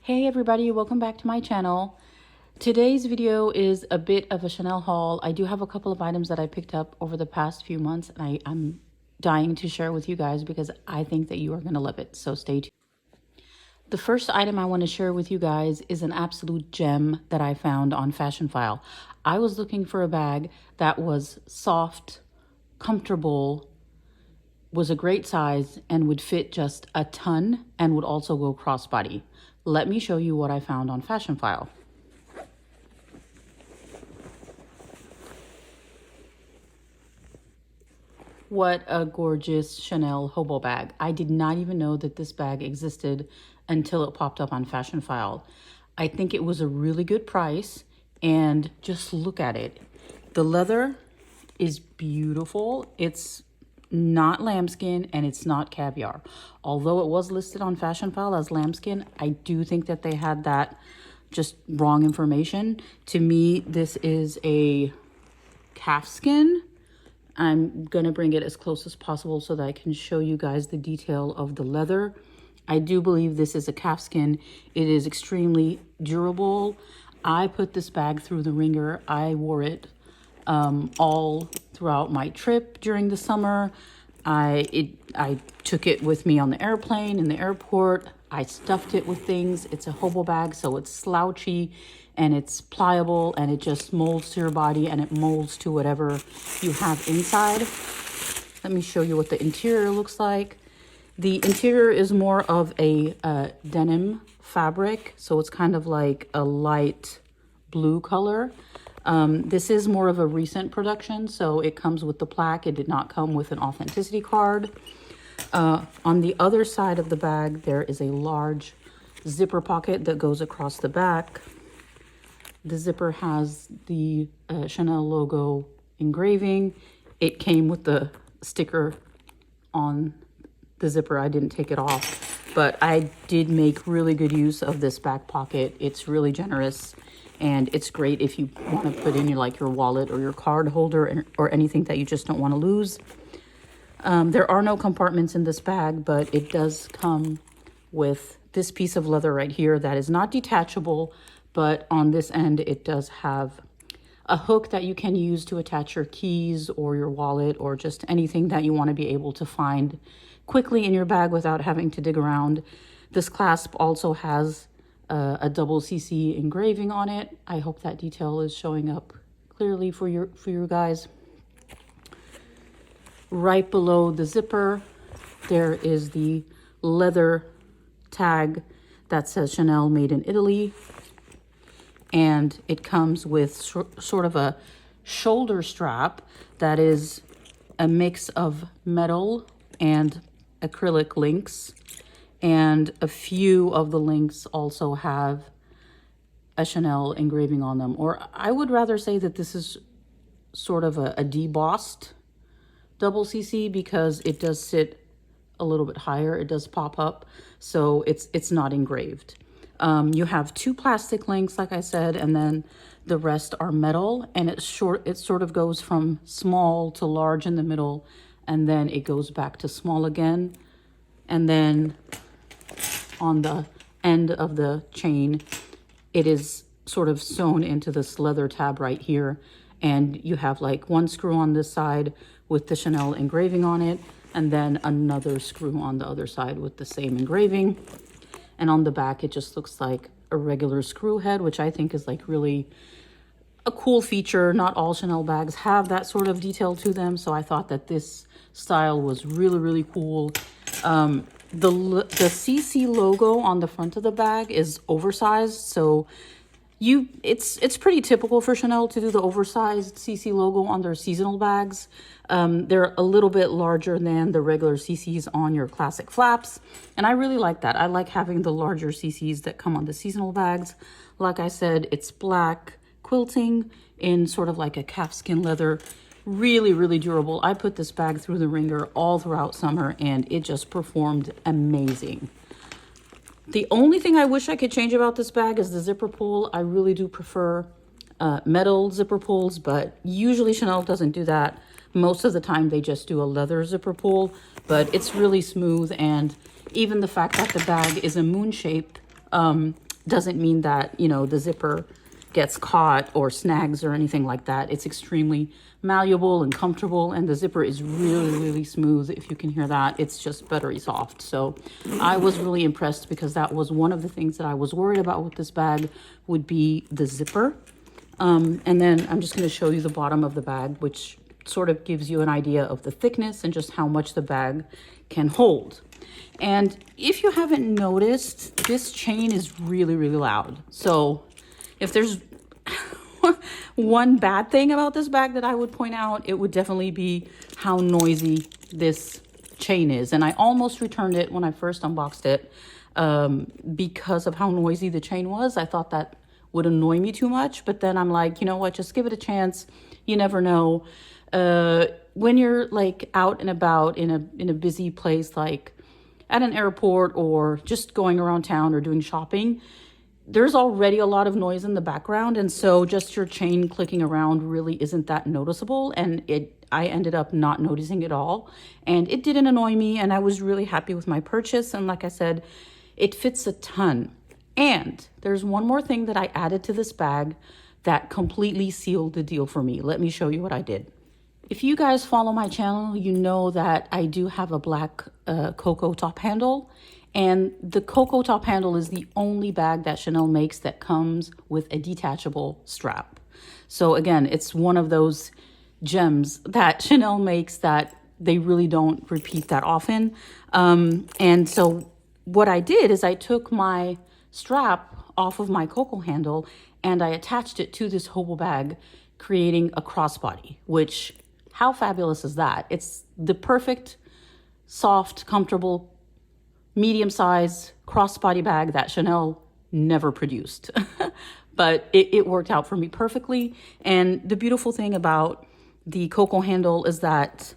Hey everybody, welcome back to my channel. Today's video is a bit of a Chanel haul. I do have a couple of items that I picked up over the past few months, and I'm dying to share with you guys because I think that you are going to love it, so stay tuned. The first item I want to share with you guys is an absolute gem that I found on Fashion File. I was looking for a bag that was soft, comfortable, was a great size, and would fit just a ton and would also go crossbody. Let me show you what I found on Fashion File. What a gorgeous Chanel hobo bag. I did not even know that this bag existed until it popped up on Fashion File. I think it was a really good price, and just look at it. The leather is beautiful. It's not lambskin and it's not caviar. Although it was listed on Fashion File as lambskin, I do think that they had that just wrong information. To me, this is a calfskin. I'm gonna bring it as close as possible so that I can show you guys the detail of the leather. I do believe this is a calfskin. It is extremely durable. I put this bag through the ringer. I wore it all throughout my trip during the summer. I took it with me on the airplane, in the airport. I stuffed it with things. It's a hobo bag, so it's slouchy and it's pliable and it just molds to your body and it molds to whatever you have inside. Let me show you what the interior looks like. The interior is more of a denim fabric, so it's kind of like a light blue color. This is more of a recent production, so it comes with the plaque. It did not come with an authenticity card. On the other side of the bag, there is a large zipper pocket that goes across the back. The zipper has the Chanel logo engraving. It came with the sticker on the zipper. I didn't take it off, but I did make really good use of this back pocket. It's really generous. And it's great if you want to put in your wallet or your card holder or anything that you just don't want to lose. There are no compartments in this bag, but it does come with this piece of leather right here that is not detachable, but on this end it does have a hook that you can use to attach your keys or your wallet or just anything that you want to be able to find quickly in your bag without having to dig around. This clasp also has a double CC engraving on it. I hope that detail is showing up clearly for you guys. Right below the zipper, there is the leather tag that says Chanel made in Italy. And it comes with sort of a shoulder strap that is a mix of metal and acrylic links. And a few of the links also have a Chanel engraving on them. Or I would rather say that this is sort of a debossed double CC because it does sit a little bit higher. It does pop up, so it's not engraved. You have two plastic links, like I said, and then the rest are metal. And it sort of goes from small to large in the middle, and then it goes back to small again. And then on the end of the chain, it is sort of sewn into this leather tab right here. And you have like one screw on this side with the Chanel engraving on it, and then another screw on the other side with the same engraving. And on the back, it just looks like a regular screw head, which I think is like really a cool feature. Not all Chanel bags have that sort of detail to them, so I thought that this style was really, really cool. The CC logo on the front of the bag is oversized, so it's pretty typical for Chanel to do the oversized CC logo on their seasonal bags. They're a little bit larger than the regular CCs on your classic flaps, and I really like that. I like having the larger CCs that come on the seasonal bags. Like I said, it's black quilting in sort of like a calfskin leather. Really, really durable. I put this bag through the ringer all throughout summer and it just performed amazing. The only thing I wish I could change about this bag is the zipper pull. I really do prefer metal zipper pulls, but usually Chanel doesn't do that. Most of the time they just do a leather zipper pull, but it's really smooth. And even the fact that the bag is a moon shape doesn't mean that, you know, the zipper gets caught or snags or anything like that. It's extremely malleable and comfortable, and the zipper is really, really smooth. If you can hear that, it's just buttery soft. So I was really impressed, because that was one of the things that I was worried about with this bag, would be the zipper. And then I'm just going to show you the bottom of the bag, which sort of gives you an idea of the thickness and just how much the bag can hold. And if you haven't noticed, this chain is really, really loud. So if there's one bad thing about this bag that I would point out, it would definitely be how noisy this chain is. And I almost returned it when I first unboxed it because of how noisy the chain was. I thought that would annoy me too much, but then I'm like, you know what, just give it a chance. You never know. When you're like out and about in a busy place, like at an airport or just going around town or doing shopping, there's already a lot of noise in the background, and so just your chain clicking around really isn't that noticeable, and I ended up not noticing it all, and it didn't annoy me, and I was really happy with my purchase. And like I said, it fits a ton. And there's one more thing that I added to this bag that completely sealed the deal for me. Let me show you what I did. If you guys follow my channel, you know that I do have a black cocoa top handle. And the cocoa top handle is the only bag that Chanel makes that comes with a detachable strap. So again, it's one of those gems that Chanel makes that they really don't repeat that often. And so what I did is I took my strap off of my cocoa handle and I attached it to this hobo bag, creating a crossbody, which, how fabulous is that? It's the perfect, soft, comfortable, medium-sized crossbody bag that Chanel never produced. But it worked out for me perfectly. And the beautiful thing about the cocoa handle is that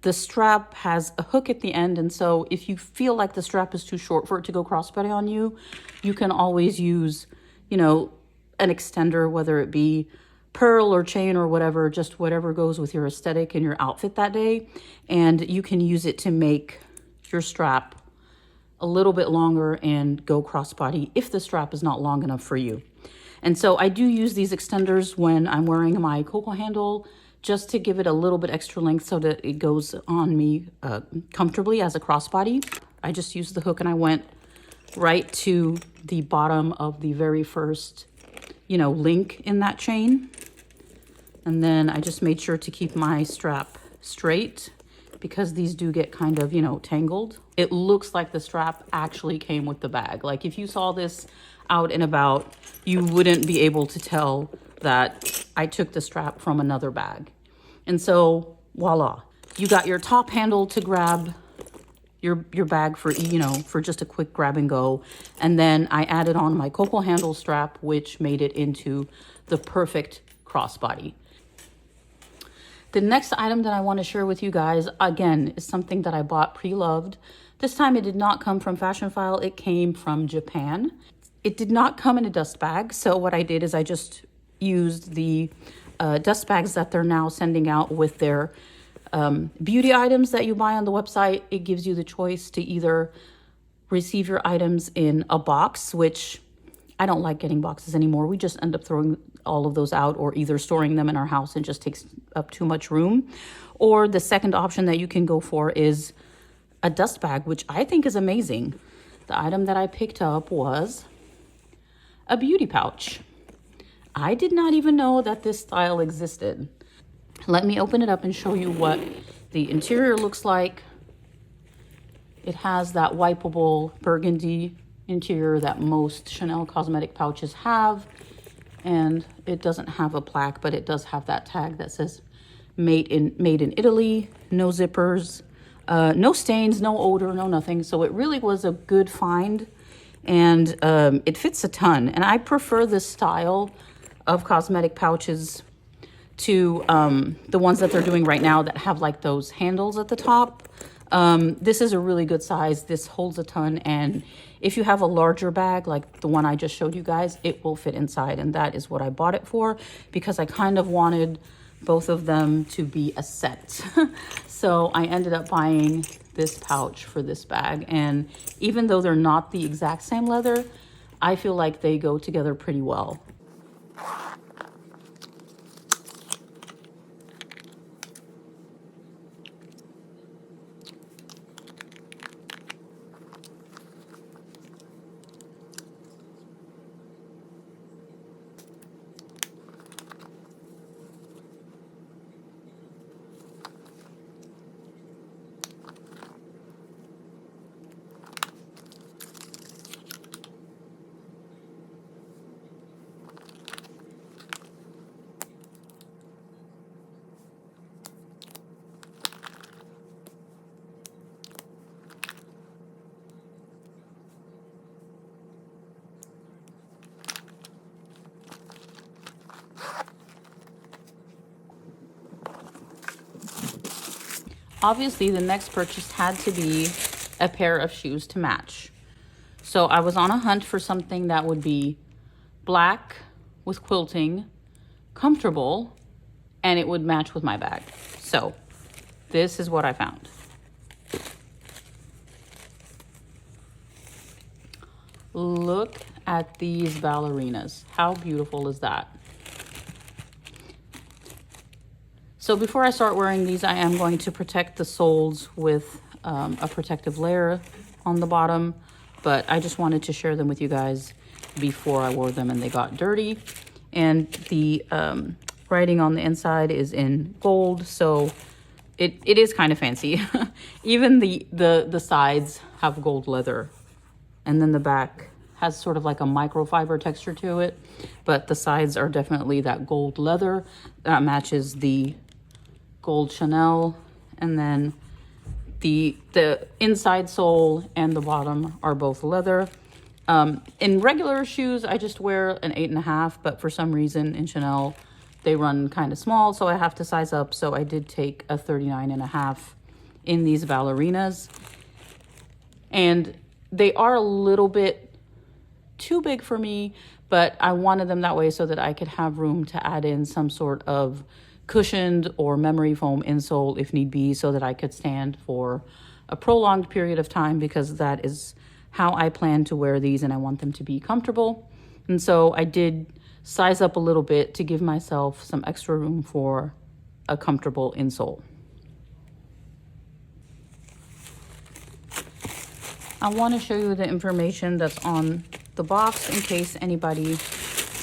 the strap has a hook at the end. And so if you feel like the strap is too short for it to go crossbody on you, you can always use, you know, an extender, whether it be pearl or chain or whatever, just whatever goes with your aesthetic and your outfit that day. And you can use it to make your strap a little bit longer and go crossbody if the strap is not long enough for you. And so I do use these extenders when I'm wearing my cocoa handle, just to give it a little bit extra length so that it goes on me comfortably as a crossbody. I just used the hook and I went right to the bottom of the very first, you know, link in that chain. And then I just made sure to keep my strap straight, because these do get kind of, you know, tangled. It looks like the strap actually came with the bag. Like if you saw this out and about, you wouldn't be able to tell that I took the strap from another bag. And so voila, you got your top handle to grab your bag for, you know, for just a quick grab and go. And then I added on my cocoa handle strap, which made it into the perfect crossbody. The next item that I want to share with you guys, again, is something that I bought pre-loved. This time it did not come from Fashion File, it came from Japan. It did not come in a dust bag, so what I did is I just used the dust bags that they're now sending out with their beauty items that you buy on the website. It gives you the choice to either receive your items in a box, which I don't like getting boxes anymore. We just end up throwing all of those out, or either storing them in our house and just takes up too much room. Or the second option that you can go for is a dust bag, which I think is amazing. The item that I picked up was a beauty pouch. I did not even know that this style existed. Let me open it up and show you what the interior looks like. It has that wipeable burgundy interior that most Chanel cosmetic pouches have. And it doesn't have a plaque, but it does have that tag that says made in Italy, no zippers, no stains, no odor, no nothing. So it really was a good find, and it fits a ton. And I prefer this style of cosmetic pouches to the ones that they're doing right now that have like those handles at the top. This is a really good size. This holds a ton, and if you have a larger bag like the one I just showed you guys, it will fit inside, and that is what I bought it for, because I kind of wanted both of them to be a set. So I ended up buying this pouch for this bag, and even though they're not the exact same leather, I feel like they go together pretty well. Obviously, the next purchase had to be a pair of shoes to match. So I was on a hunt for something that would be black with quilting, comfortable, and it would match with my bag. So this is what I found. Look at these ballerinas. How beautiful is that? So before I start wearing these, I am going to protect the soles with a protective layer on the bottom, but I just wanted to share them with you guys before I wore them and they got dirty. And the writing on the inside is in gold, so it is kind of fancy. Even the sides have gold leather, and then the back has sort of like a microfiber texture to it, but the sides are definitely that gold leather that matches the gold Chanel, and then the inside sole and the bottom are both leather. In regular shoes, I just wear an 8.5, but for some reason in Chanel, they run kind of small, so I have to size up. So I did take a 39.5 in these ballerinas, and they are a little bit too big for me, but I wanted them that way so that I could have room to add in some sort of cushioned or memory foam insole if need be, so that I could stand for a prolonged period of time, because that is how I plan to wear these and I want them to be comfortable. And so I did size up a little bit to give myself some extra room for a comfortable insole. I want to show you the information that's on the box in case anybody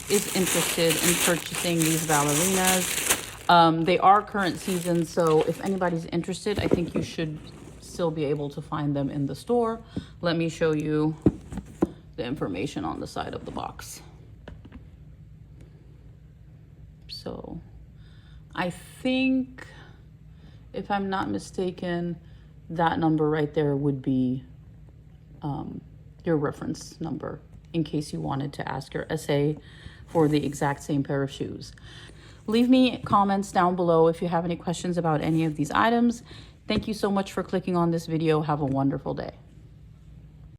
is interested in purchasing these ballerinas. They are current season, so if anybody's interested, I think you should still be able to find them in the store. Let me show you the information on the side of the box. So I think, if I'm not mistaken, that number right there would be your reference number in case you wanted to ask your SA for the exact same pair of shoes. Leave me comments down below if you have any questions about any of these items. Thank you so much for clicking on this video. Have a wonderful day.